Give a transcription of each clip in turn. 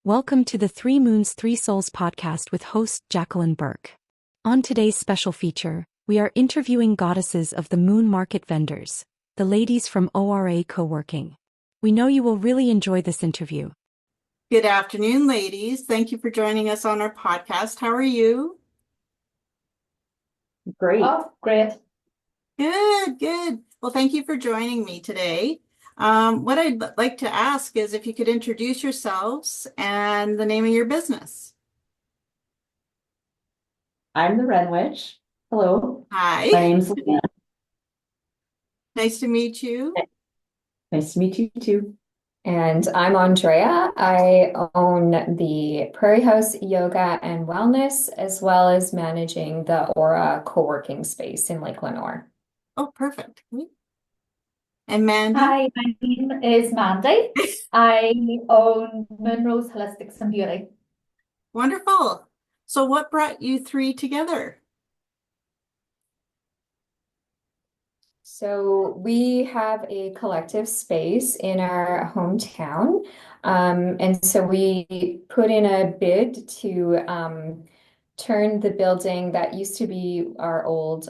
Welcome to the Three Moons, Three Souls podcast with host Jacqueline Burke. On today's special feature, we are interviewing goddesses of the moon market vendors, the ladies from ORA Co-working. We know you will really enjoy this interview. Good afternoon, ladies. Thank you for joining us on our podcast. How are you? Great. Oh, great. Good, good. Well, thank you for joining me today. What I'd like to ask is if you could introduce yourselves and the name of your business. I'm the Ren Witch. Hello. Hi. My name's Leanne. Nice to meet you. Nice to meet you too. And I'm Andrea. I own the Prairie House Yoga and Wellness, as well as managing the Aura co-working space in Lake Lenore. Oh, perfect. And Mandy? Hi, my name is Mandy. I own Moonrose Holistics and Beauty. Wonderful. So what brought you three together? So we have a collective space in our hometown. And so we put in a bid to turn the building that used to be our old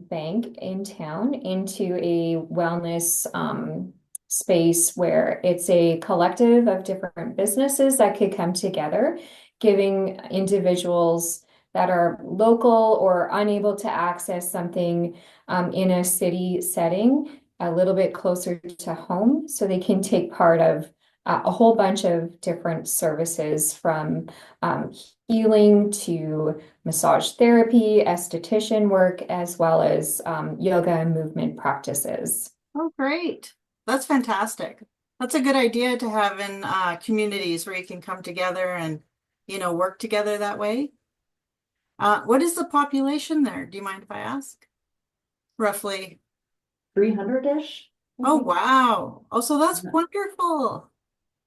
bank in town into a wellness space where it's a collective of different businesses that could come together, giving individuals that are local or unable to access something in a city setting a little bit closer to home so they can take part of a whole bunch of different services from healing to massage therapy, esthetician work, as well as yoga and movement practices. Oh, great. That's fantastic. That's a good idea to have in communities where you can come together and, work together that way. What is the population there? Do you mind if I ask? Roughly. 300-ish. Oh, wow. Oh, so that's wonderful.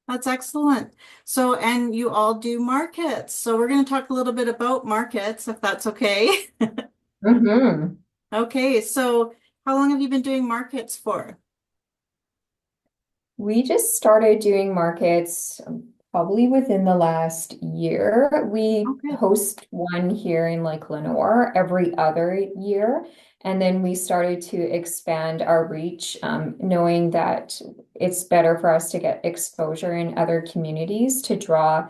That's excellent. So, and you all do markets. So we're going to talk a little bit about markets, if that's okay. Mm-hmm. Okay, so how long have you been doing markets for? We just started doing markets probably within the last year. We Okay. host one here in Lake Lenore every other year. And then we started to expand our reach, knowing that it's better for us to get exposure in other communities to draw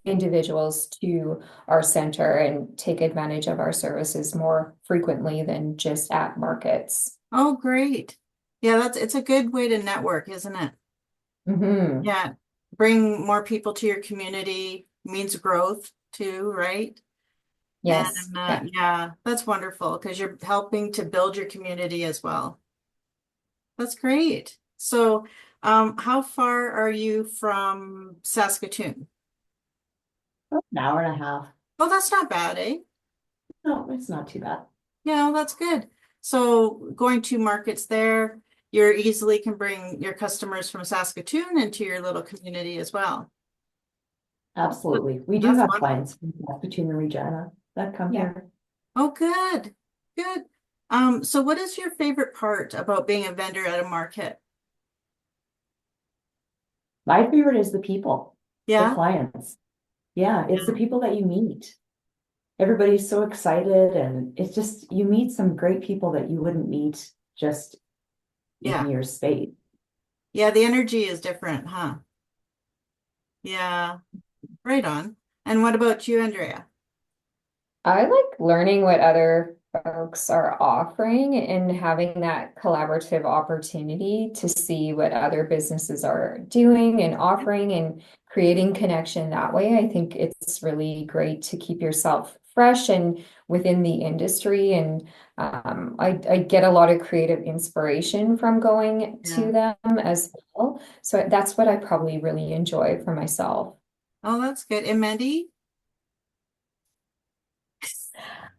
individuals to our center and take advantage of our services more frequently than just at markets. Oh, great. Yeah, it's a good way to network, isn't it? Mm-hmm. Yeah. Bring more people to your community means growth too, right? Yes. And yeah, that's wonderful because you're helping to build your community as well. That's great. So, how far are you from Saskatoon? An hour and a half. Oh, that's not bad, eh? No, it's not too bad. Yeah, that's good. So going to markets there, you easily can bring your customers from Saskatoon into your little community as well. Absolutely. We do That's have wonderful. clients from Saskatoon and Regina that come here. Oh, good, good. So what is your favorite part about being a vendor at a market? My favorite is the people, the Yeah, clients. Yeah, it's the people that you meet. Everybody's so excited, and it's just you meet some great people that you wouldn't meet just yeah, in your space. yeah. The energy is different, huh? Yeah, right on. And what about you, Andrea? I like learning what other folks are offering and having that collaborative opportunity to see what other businesses are doing and offering and creating connection that way. I think it's really great to keep yourself fresh and within the industry. And I get a lot of creative inspiration from going Yeah. to them as well. So that's what I probably really enjoy for myself. Oh, that's good. And Mandy?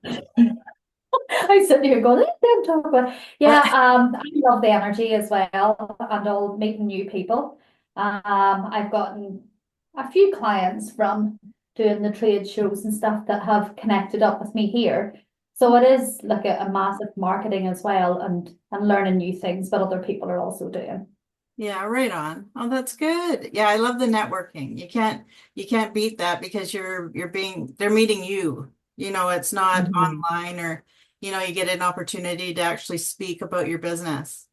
I sit here going, let them talk about. Yeah, I love the energy as well and all meeting new people. I've gotten a few clients from doing the trade shows and stuff that have connected up with me here. So it is like a massive marketing as well and learning new things that other people are also doing. Yeah, right on. Oh, that's good. Yeah, I love the networking. You can't beat that because they're meeting you. It's not Mhm. online or, you get an opportunity to actually speak about your business.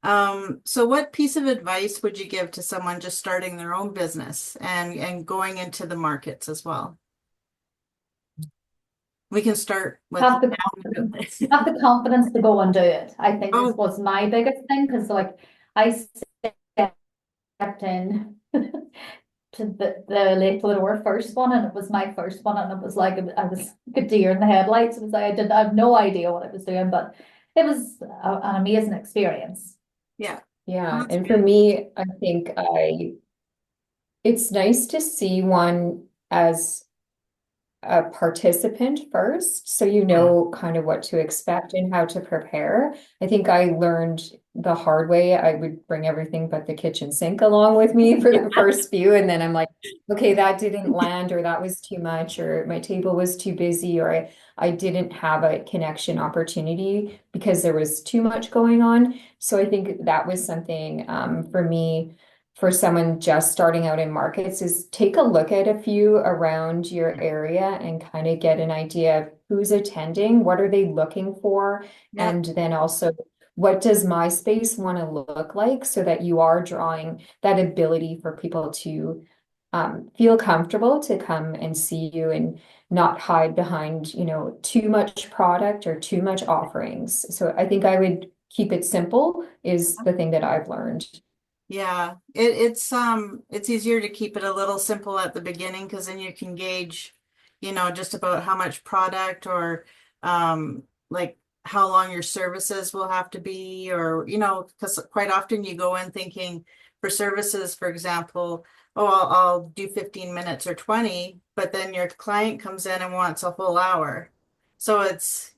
So what piece of advice would you give to someone just starting their own business and going into the markets as well? We can start with Have the confidence, have the confidence to go and do it. I think this oh, was my biggest thing because like I stepped in to the Lake Lodore first one, and it was my first one, and it was like I was like a deer in the headlights. It was like I have no idea what I was doing, but it was an amazing experience. yeah. Oh, Yeah, that's and for good. me, I think it's nice to see one as a participant first, so you Yeah. know kind of what to expect and how to prepare. I think I learned the hard way. I would bring everything but the kitchen sink along with me for the first few, and then I'm like, okay, that didn't land, or that was too much, or my table was too busy, or I didn't have a connection opportunity because there was too much going on. So I think that was something for me for someone just starting out in markets is take a look at a few around your area and kind of get an idea of who's attending, what are they looking for, Yeah. and then also what does my space want to look like so that you are drawing that ability for people to feel comfortable to come and see you and not hide behind, too much product or too much offerings. So I think I would keep it simple is the thing that I've learned. Yeah, it's easier to keep it a little simple at the beginning because then you can gauge, just about how much product or like how long your services will have to be or because quite often you go in thinking for services, for example, oh, I'll do 15 minutes or 20, but then your client comes in and wants a whole hour. So it's,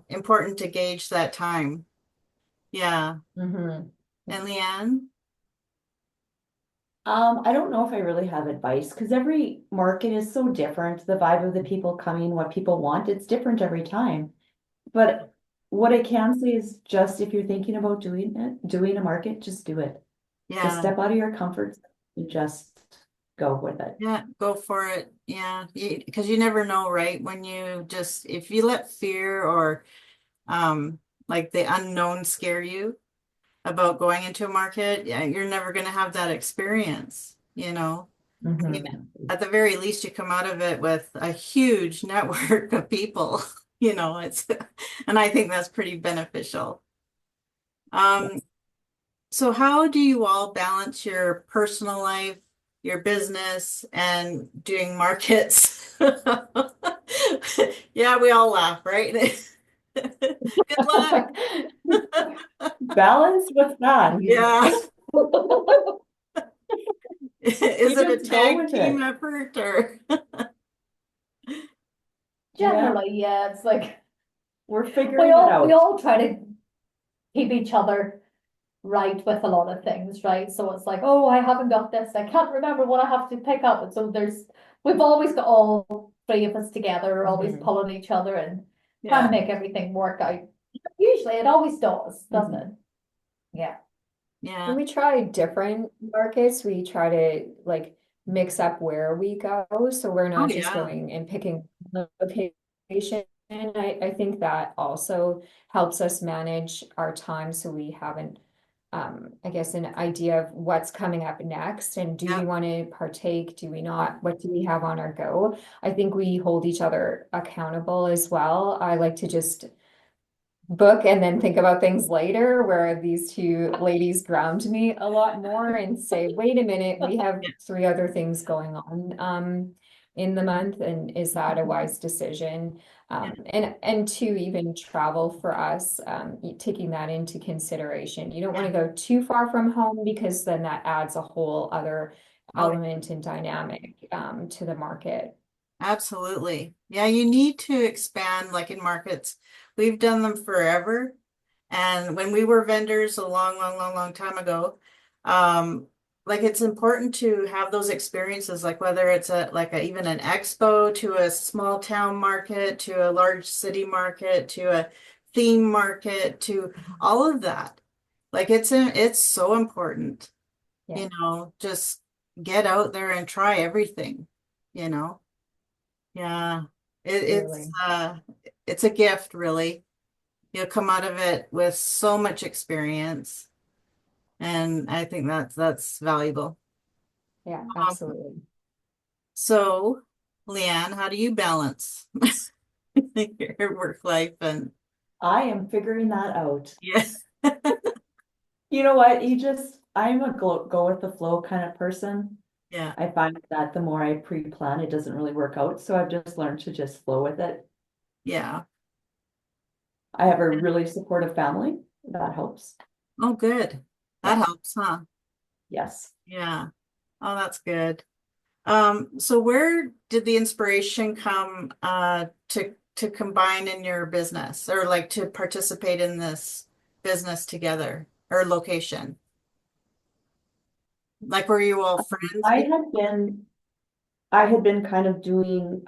important to gauge that time. Yeah. Mhm. And Leanne? I don't know if I really have advice because every market is so different. The vibe of the people coming, what people want, it's different every time. But what I can say is just if you're thinking about doing a market, just do it. Just Yeah. step out of your comfort zone and just go with it. Yeah, go for it. Yeah, because you never know, right? If you let fear or like the unknown scare you about going into a market, yeah, you're never going to have that experience. I mean, Mhm. at the very least, you come out of it with a huge network of people, it's and I think that's pretty beneficial. Um, Yes. So how do you all balance your personal life, your business, and doing markets? Yeah, we all laugh, right? Good luck. Balance, what's that? Yeah. You Is it a just go tag with team it. effort or? Yeah, Generally, yeah, it's like we're we figuring it all we out. all try to keep each other right with a lot of things, right? So it's like, oh, I haven't got this. I can't remember what I have to pick up. And so we've always got all three of us together, always Mhm. pulling each other and trying Yeah. to make everything work out. Usually it always does, doesn't Mhm. it? Yeah. And Yeah. we try different markets. We try to like mix up where we go. So we're Oh, not just yeah. going and picking one location. And I think that also helps us manage our time so we haven't, I guess, an idea of what's coming up next. And do we Yeah. want to partake? Do we not? What do we have on our go? I think we hold each other accountable as well. I like to just book and then think about things later, where these two ladies ground me a lot more and say, wait a minute, we have Yeah. three other things going on in the month, and is that a wise decision? Yeah. And to even travel for us, taking that into consideration. You don't want to go too far from home because then that adds a whole other Oh, element and dynamic to the market. absolutely. Yeah, you need to expand like in markets. We've done them forever. And when we were vendors a long, long, long, long time ago, like it's important to have those experiences, like whether it's even an expo to a small town market, to a large city market, to a theme market, to all of that. Like it's so important, Yeah, just get out there and try everything, you know? Yeah. It, it's really. uh it's a gift, really. You'll come out of it with so much experience, and I think that's valuable. Yeah, Um, absolutely. so, Leanne, how do you balance your work life and I am figuring that out. yes. You know what? I'm a go with the flow kind of person. Yeah, I find that the more I pre-plan, it doesn't really work out. So I've just learned to just flow with it. yeah. I have a really supportive family. That helps. Oh, good. That Yeah. helps, huh? Yes. Yeah. Oh, that's good. So where did the inspiration come to combine in your business or like to participate in this business together or location? Like were you all friends? I had been I had been kind of doing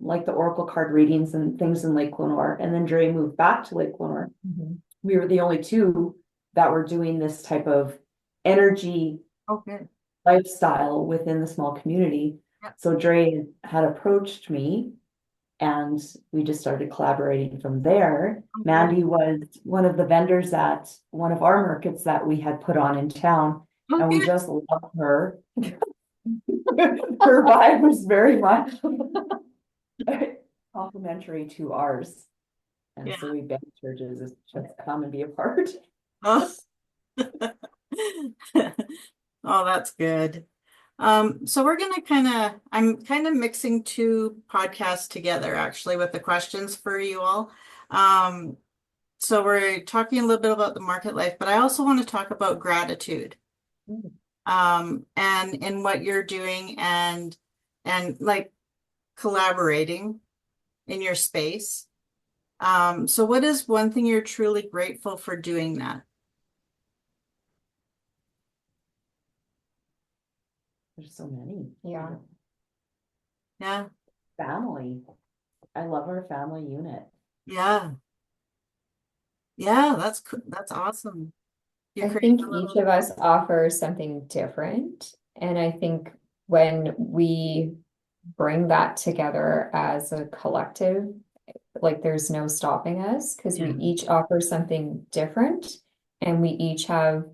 like the Oracle card readings and things in Lake Lenore, and then Dre moved back to Lake Lenore. Mhm. We were the only two that were doing this type of energy Okay. lifestyle within the small community. Yeah. So Dre had approached me and we just started collaborating from there. Okay. Mandy was one of the vendors at one of our markets that we had put on in town, and we Okay. just loved her. Her vibe was very much complimentary to ours. And Yeah. so we begged her to just come and be a part. Oh. Oh, that's good. So I'm kind of mixing two podcasts together actually with the questions for you all. Um, so we're talking a little bit about the market life, but I also want to talk about gratitude. Mm. And in what you're doing and like collaborating in your space. So what is one thing you're truly grateful for doing that? There's so many. Yeah. Yeah, Family. I love our family unit. yeah, yeah, that's awesome. You I create think a each little, of us offers something different. And I think when we bring that together as a collective, like there's no stopping us because we yeah, each offer something different and we each have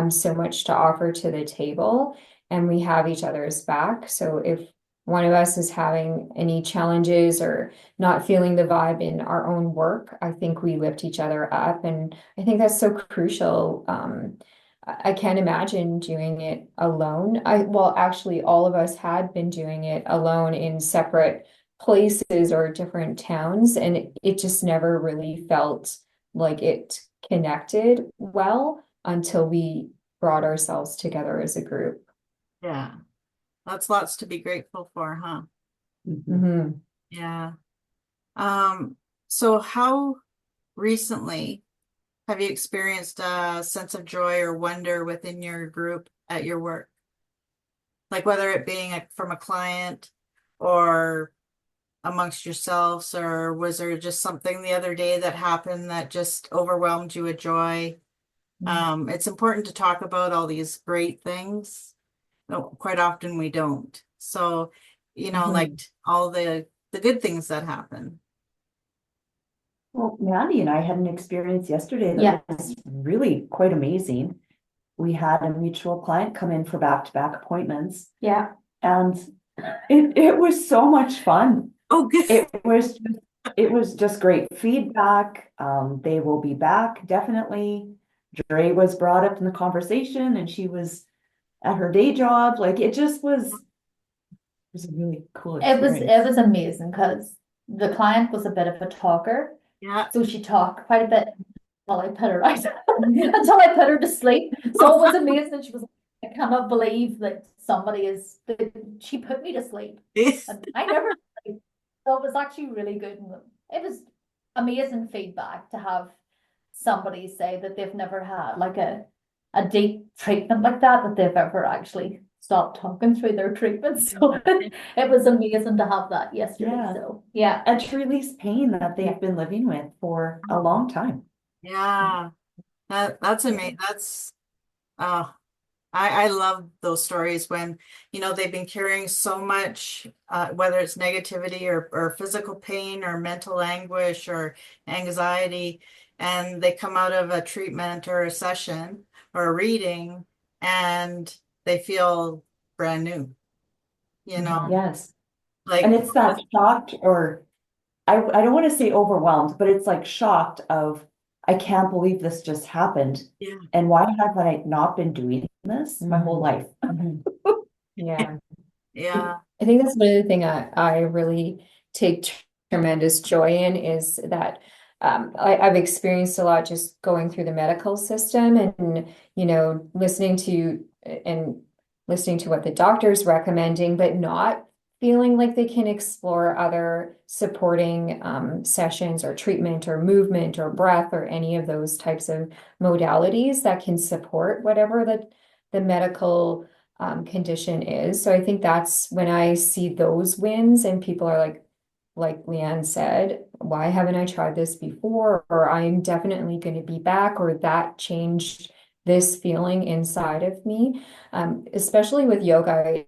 so much to offer to the table and we have each other's back. So if one of us is having any challenges or not feeling the vibe in our own work, I think we lift each other up. And I think that's so crucial. I can't imagine doing it alone. Well, actually, all of us had been doing it alone in separate places or different towns, and it just never really felt like it connected well until we brought ourselves together as a group. yeah. That's lots to be grateful for, huh? Mhm. Mm-hmm. Yeah. So how recently have you experienced a sense of joy or wonder within your group at your work? Like whether it being from a client or amongst yourselves, or was there just something the other day that happened that just overwhelmed you with joy? It's important to talk about all these great things. No, quite often we don't. So, Mm-hmm. like all the good things that happen. Well, Mandy and I had an experience yesterday Yeah. that was really quite amazing. We had a mutual client come in for back-to-back appointments, Yeah. and it was so much fun. Oh, good. It was just great feedback. They will be back, definitely. Dre was brought up in the conversation and she was at her day job. Like it was a really cool It experience. was amazing because the client was a bit of a talker. Yeah. So she talked quite a bit while I put her out until I put her to sleep. So it was amazing. She was like, I cannot believe that she put me to sleep. And I never sleep. So it was actually really good. And it was amazing feedback to have somebody say that they've never had like a deep treatment like that they've ever actually stopped talking through their treatment. So it was amazing to have that yesterday. Yeah. So yeah. And to release pain that they've been living with for a long time. Yeah. That's amazing. That's uh I love those stories when, they've been carrying so much, whether it's negativity or physical pain or mental anguish or anxiety, and they come out of a treatment or a session or a reading and they feel brand new, you know, Yes. And like, it's that shocked, or I don't want to say overwhelmed, but it's like shocked of, I can't believe this just happened. yeah, And why have I not been doing this my whole life? Yeah. yeah, I think that's another thing I really take tremendous joy in is that I've experienced a lot just going through the medical system and, listening to what the doctor's recommending, but not feeling like they can explore other supporting sessions or treatment or movement or breath or any of those types of modalities that can support whatever the medical condition is. So I think that's when I see those wins and people are like Leanne said, why haven't I tried this before? Or I'm definitely going to be back, or that changed this feeling inside of me. Especially with yoga,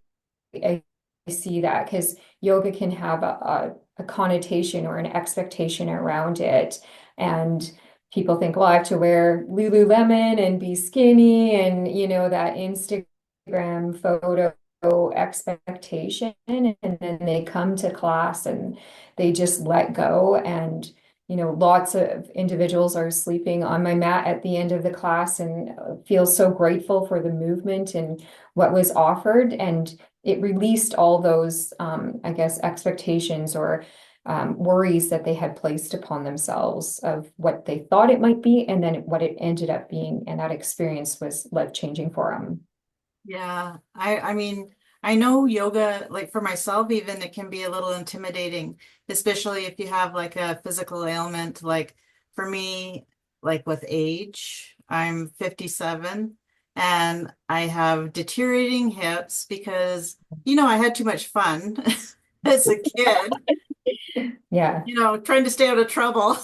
I see that because yoga can have a connotation or an expectation around it. And people think, well, I have to wear Lululemon and be skinny and, that Instagram photo expectation. And then they come to class and they just let go. And, lots of individuals are sleeping on my mat at the end of the class and feel so grateful for the movement and what was offered. And it released all those, I guess, expectations or worries that they had placed upon themselves of what they thought it might be, and then what it ended up being. And that experience was life-changing for them. yeah. I mean, I know yoga, like for myself, even it can be a little intimidating, especially if you have like a physical ailment. Like for me, like with age, I'm 57 and I have deteriorating hips because, I had too much fun as a kid, Yeah. trying to stay out of trouble.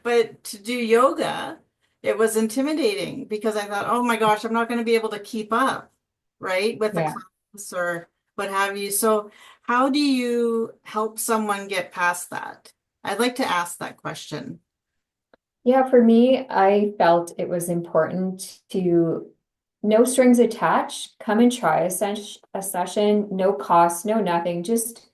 But to do yoga, it was intimidating because I thought, oh my gosh, I'm not going to be able to keep up, right, with the Yeah. class or what have you. So, how do you help someone get past that? I'd like to ask that question. Yeah, for me, I felt it was important to no strings attached, come and try a session, no cost, no nothing, just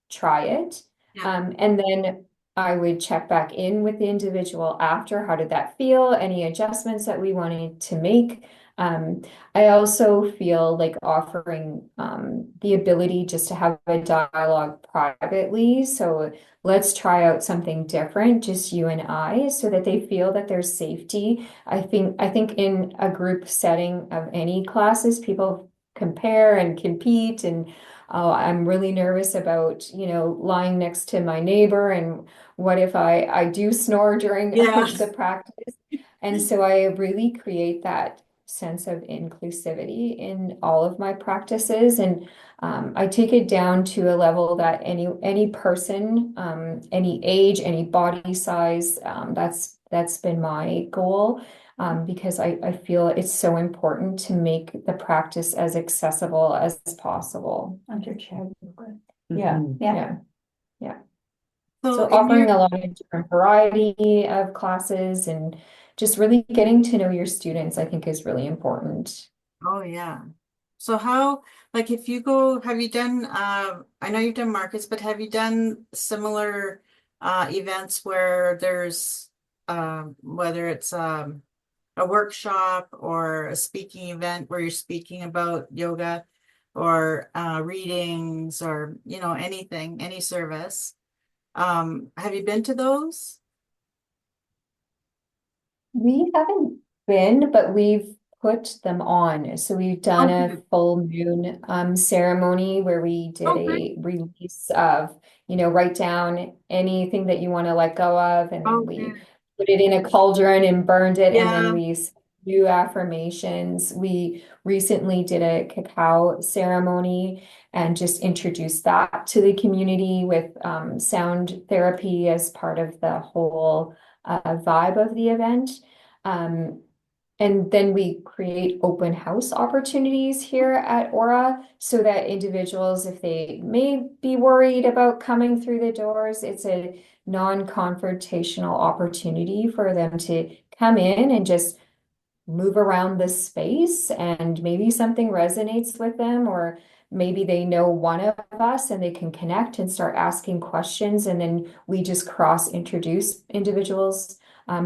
try it. Yeah. And then I would check back in with the individual after. How did that feel? Any adjustments that we wanted to make? Um, I also feel like offering the ability just to have a dialogue privately. So let's try out something different, just you and I, so that they feel that there's safety. I think in a group setting of any classes, people compare and compete and oh, I'm really nervous about, lying next to my neighbor and what if I do snore during Yeah. the practice. And so I really create that sense of inclusivity in all of my practices. And I take it down to a level that any person, any age, any body size, that's been my goal. Because I feel it's so important to make the practice as accessible as possible. Under chair. Yeah, Yeah. yeah. So So in offering your, a lot of different variety of classes and just really getting to know your students, I think is really important. oh yeah. So how, like if you go, have you done, I know you've done markets, but have you done similar events where there's, whether it's a workshop or a speaking event where you're speaking about yoga or readings or, anything, any service. Have you been to those? We haven't been, but we've put them on. So we've done a Okay. full moon ceremony where we did Okay. a release of, write down anything that you want to let go of, and then Okay. we put it in a cauldron and burned it, and then Yeah. we said new affirmations. We recently did a cacao ceremony and just introduced that to the community with sound therapy as part of the whole vibe of the event. Um, And then we create open house opportunities here at ORA so that individuals, if they may be worried about coming through the doors, it's a non-confrontational opportunity for them to come in and just move around the space, and maybe something resonates with them, or maybe they know one of us and they can connect and start asking questions, and then we just cross introduce individuals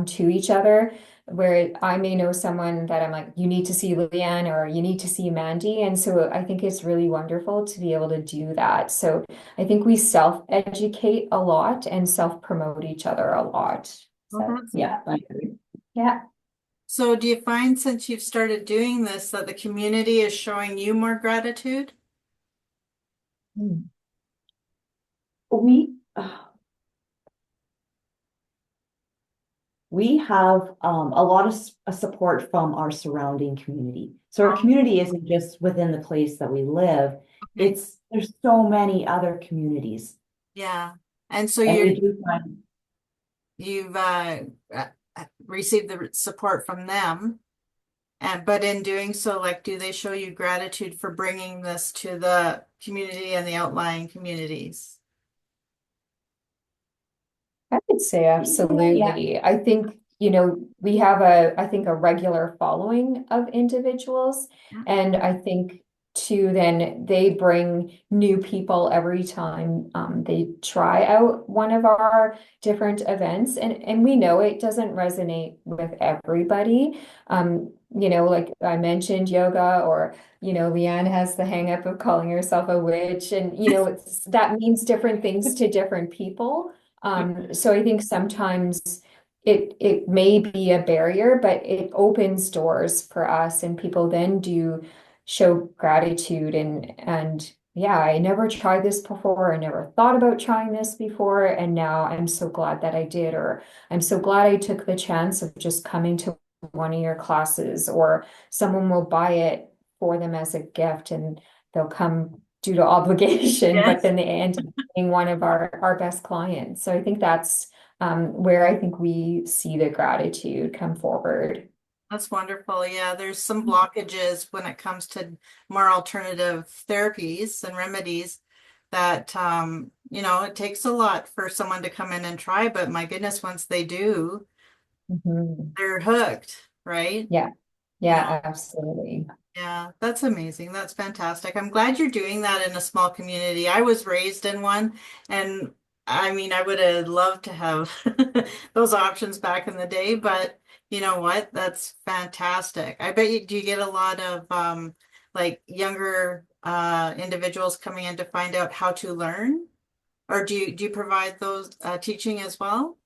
to each other, where I may know someone that I'm like, you need to see Leanne or you need to see Mandy. And so I think it's really wonderful to be able to do that. So I think we self-educate a lot and self-promote each other a lot. Well, So that's Yeah, I agree. yeah. So do you find since you've started doing this that the community is showing you more gratitude? We, we have a lot of support from our surrounding community. So our Oh, community isn't just within the place that we live. okay. There's so many other communities. Yeah. And so And we do find, you've received the support from them. But in doing so, like, do they show you gratitude for bringing this to the community and the outlying communities? I would say absolutely. I think, we have I think a regular following of individuals. Yeah. And I think too, then they bring new people every time they try out one of our different events. And we know it doesn't resonate with everybody. Like I mentioned yoga, or, Leanne has the hang up of calling herself a witch. And, that means different things to different people. So I think sometimes it may be a barrier, but it opens doors for us, and people then do show gratitude, and yeah, I never tried this before. I never thought about trying this before, and now I'm so glad that I did, or I'm so glad I took the chance of just coming to one of your classes, or someone will buy it for them as a gift and they'll come due to obligation, but Yes. then they end up being one of our best clients. So I think that's where I think we see the gratitude come forward. That's wonderful. Yeah, there's some blockages when it comes to more alternative therapies and remedies that it takes a lot for someone to come in and try, but my goodness, once they do, Mhm. they're hooked, right? Yeah, Yeah. yeah, absolutely. Yeah, that's amazing. That's fantastic. I'm glad you're doing that in a small community. I was raised in one, and I mean, I would have loved to have those options back in the day, but you know what? That's fantastic. I bet you, do you get a lot of like younger individuals coming in to find out how to learn? Or do you provide those teaching as well?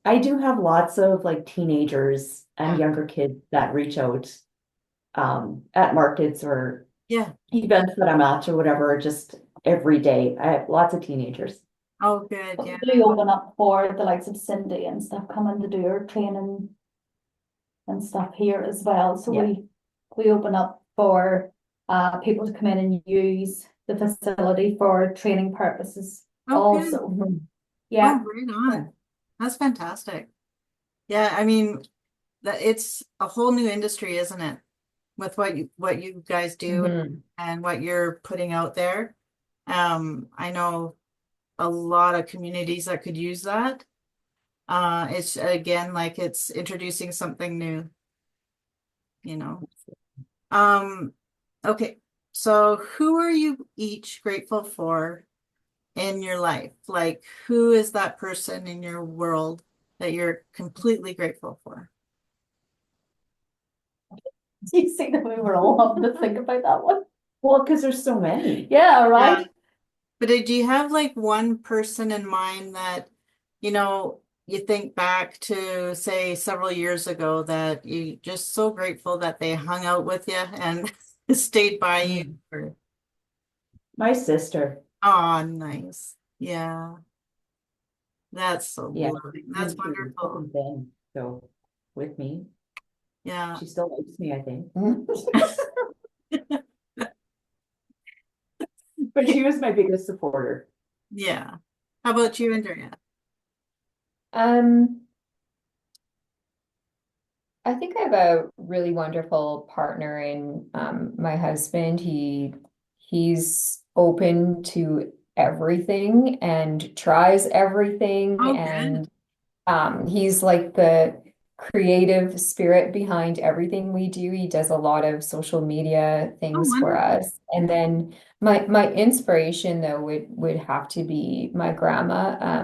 I do have lots of like teenagers and Yeah. younger kids that reach out at markets or Yeah. events that I'm at or whatever, just every day. I have lots of teenagers. Oh, good. Yeah. We open up for the likes of Cindy and stuff coming to do our training and stuff here as well. So Yeah. we open up for people to come in and use the facility for training purposes Oh, good. also. Oh, Yeah. right on. That's fantastic. Yeah, I mean, that it's a whole new industry, isn't it? With what you guys do Mhm. and what you're putting out there. I know a lot of communities that could use that. It's again like it's introducing something new, you know. Um, okay. So who are you each grateful for in your life? Like, who is that person in your world that you're completely grateful for? You see that we were all having to think about that one. Well, because there's so many. Yeah, right. Yeah. But do you have like one person in mind that, you think back to, say, several years ago that you just so grateful that they hung out with you and stayed by you? Mm. My sister. Oh, nice. Yeah, that's so Yeah, lovely. she's That's been through thick wonderful. and thin. So with me, Yeah. she still likes me, I think. But she was my biggest supporter. Yeah. How about you, Andrea? Um, I think I have a really wonderful partner in my husband. He's open to everything and tries everything, Oh, good. and he's like the creative spirit behind everything we do. He does a lot of social media Oh, things for wonderful. us. And then my inspiration though would have to be my grandma.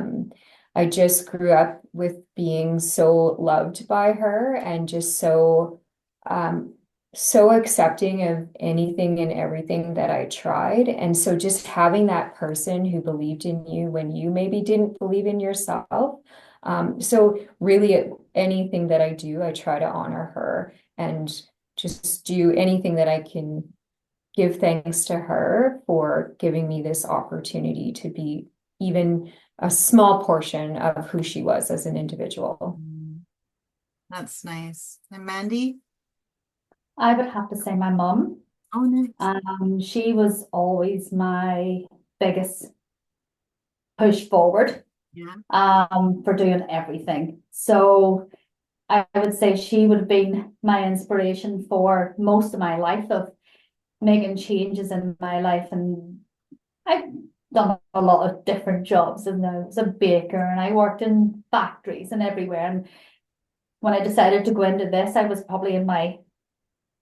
I just grew up with being so loved by her and just um so accepting of anything and everything that I tried. And so just having that person who believed in you when you maybe didn't believe in yourself. So really anything that I do, I try to honor her and just do anything that I can give thanks to her for giving me this opportunity to be even a small portion of who she was as an individual. That's nice. And Mandy? I would have to say my mum. Oh, nice. She was always my biggest push forward, Yeah. for doing everything. So I would say she would have been my inspiration for most of my life of making changes in my life. And I've done a lot of different jobs, and I was a baker and I worked in factories and everywhere. And when I decided to go into this, I was probably in my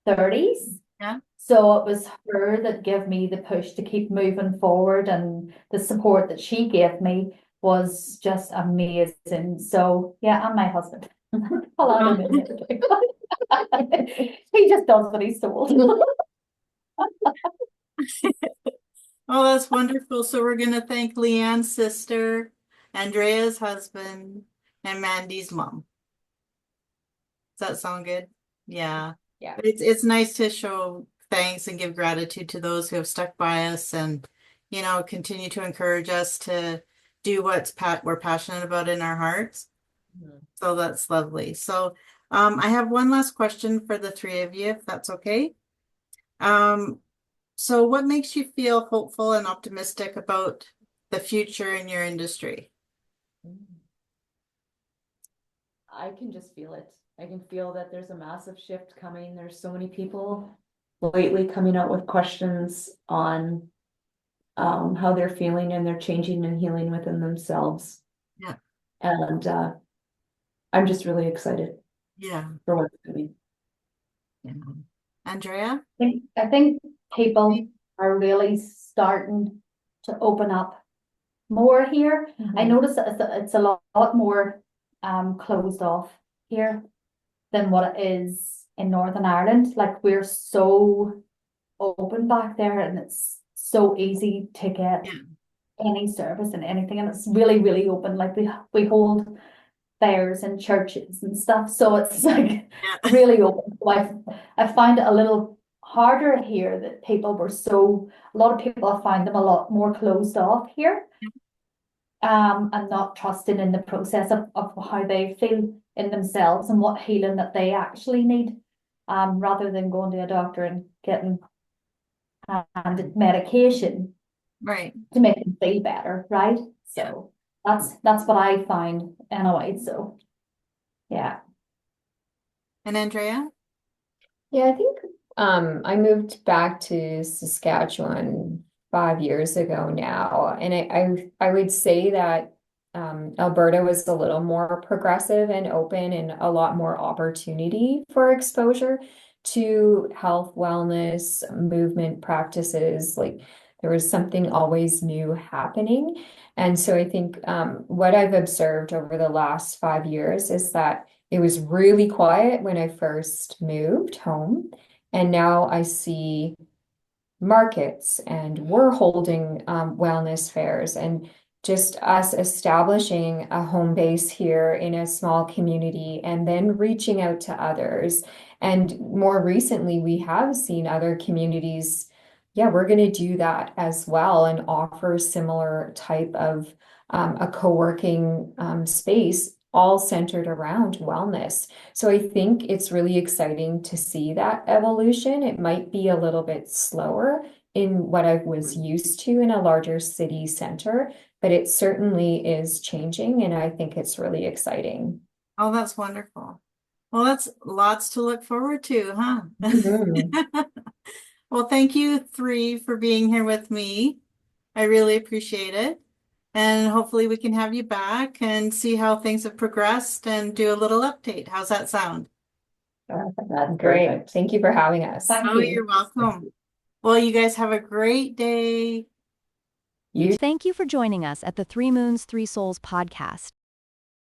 30s. Yeah. So it was her that gave me the push to keep moving forward, and the support that she gave me was just amazing. So yeah, and my husband. I'll add him in there too. He just does what he's told. Oh, that's wonderful. So we're going to thank Leanne's sister, Andrea's husband, and Mandy's mom. Does that sound good? Yeah. Yeah. But it's nice to show thanks and give gratitude to those who have stuck by us and, continue to encourage us to do what's we're passionate about in our hearts. So that's lovely. So I have one last question for the three of you, if that's okay. So what makes you feel hopeful and optimistic about the future in your industry? I can just feel it. I can feel that there's a massive shift coming. There's so many people lately coming out with questions on how they're feeling, and they're changing and healing within themselves. Yeah. And I'm just really excited Yeah. for what's coming. Yeah. Andrea? I think people are really starting to open up more here. I notice that it's a lot more closed off here than what it is in Northern Ireland. Like, we're so open back there, and it's so easy to get any service and anything, and it's really, really open. Like, we hold fairs and churches and stuff, so it's like really open. So I find it a little harder here that a lot of people, I find them a lot more closed off here, and not trusting in the process of how they feel in themselves and what healing that they actually need, rather than going to a doctor and getting handed medication Right. to make them feel better, right? So that's what I find anyway. So yeah. And Andrea? Yeah, I think I moved back to Saskatchewan 5 years ago now, and I would say that Alberta was a little more progressive and open, and a lot more opportunity for exposure to health, wellness, movement practices. Like, there was something always new happening. And so I think what I've observed over the last 5 years is that it was really quiet when I first moved home, and now I see markets, and we're holding wellness fairs, and just us establishing a home base here in a small community and then reaching out to others. And more recently, we have seen other communities, yeah, we're going to do that as well and offer similar type of a co-working space, all centered around wellness. So I think it's really exciting to see that evolution. It might be a little bit slower in what I was used to in a larger city center, but it certainly is changing, and I think it's really exciting. Oh, that's wonderful. Well, that's lots to look forward to, huh? Mhm. Well, thank you three for being here with me. I really appreciate it. And hopefully we can have you back and see how things have progressed and do a little update. How's that sound? That's Great. perfect. Thank you for having us. Thank Oh, you. you're welcome. Well, you guys have a great day. You Thank you for joining us at the Three Moons, Three Souls podcast.